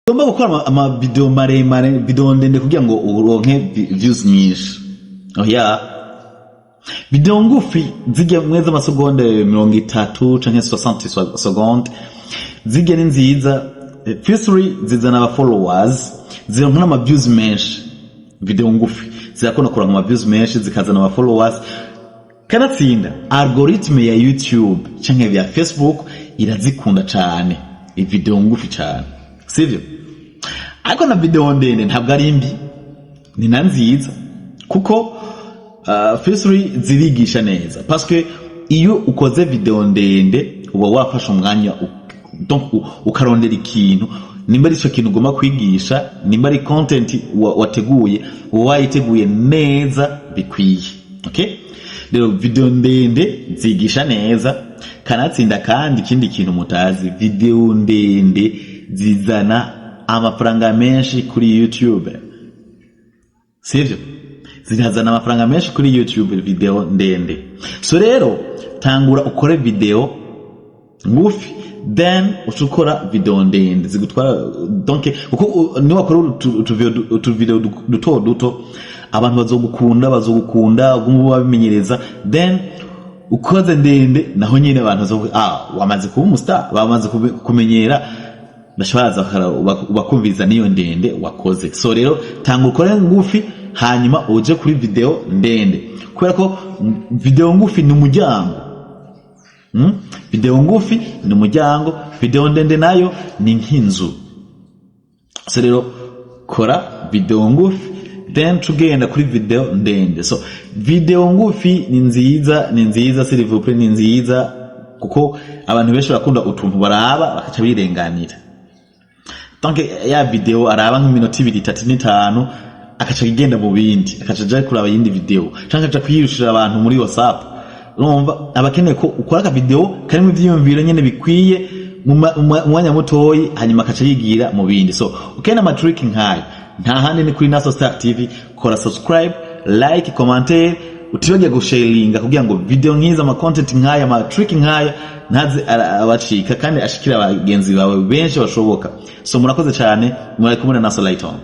Ugomba gukora ama video maremare, video ndende kugira ngo uronke views nyinshi. Oya. Video ngufi zige mweza amasegonda 30 canke 60 seconde zige ni nziza. Firstly zizana aba followers, zironka ama views menshi. Video ngufi zirakona kuronka ama views menshi zikazana aba followers. Kanatsinda algoritme ya YouTube canke ya Facebook irazikunda cyane video ngufi cyane, sivyo? Ariko na video ndende ntabwo ari mbi, ni nziza kuko firstly zirigisha neza, parce que iyo ukoze video ndende uba wafasha umwanya donc ukarondera ikintu, nimba ari cyo kintu ugomba kwigisha, nimba ari content wateguye wayiteguye neza bikwiye. Okay, rero video ndende zigisha neza. Kanatsinda kandi ikindi kintu mutazi, video ndende zizana amafaranga menshi kuri YouTube, sivyo? Zizana amafaranga menshi kuri YouTube video ndende. So rero tangura ukore video ngufi, then ushukora video ndende zigutwara. Donc uko ni wakora utu video duto abantu bazogukunda ugumva babimenyereza, then ukoze ndende naho nyine abantu zo wamaze kuba umustar, bamaze kumenyera, ndashobora bakumviza niyo ndende wakoze. So rero tanga ukore ngufi hanyuma uje kuri video ndende, kubera ko video ngufi ni umujyango. Video ngufi ni umujyango, video ndende nayo ni nk'inzu. So rero kora video ngufi, then tugenda kuri video ndende. So video ngufi ni nziza s'il vous plaît, ni nziza kuko abantu benshi bakunda utuntu baraba bakaca birenganira. Donc ya video araba nk'iminota 2-3 akaca igenda mu bindi, akaca aje kuraba yindi video canke akaca kwiyushira abantu muri WhatsApp. Urumva abakeneye ko ukora ka video karimo ivyiyumviro nyene bikwiye mu mwanya mutoyi, hanyuma akaca yigira mu bindi. So ukena ama trick nk'ayo nta handi ni kuri Naso Star TV. Kora subscribe, like, commenter, utibagiye gusharinga kugira ngo video nkiza ama content nk'aya, ama trick nk'aya ntaze abacika kandi ashikira abagenzi bawe benshi bashoboka. So murakoze cyane, muri kumwe na Naso Light On.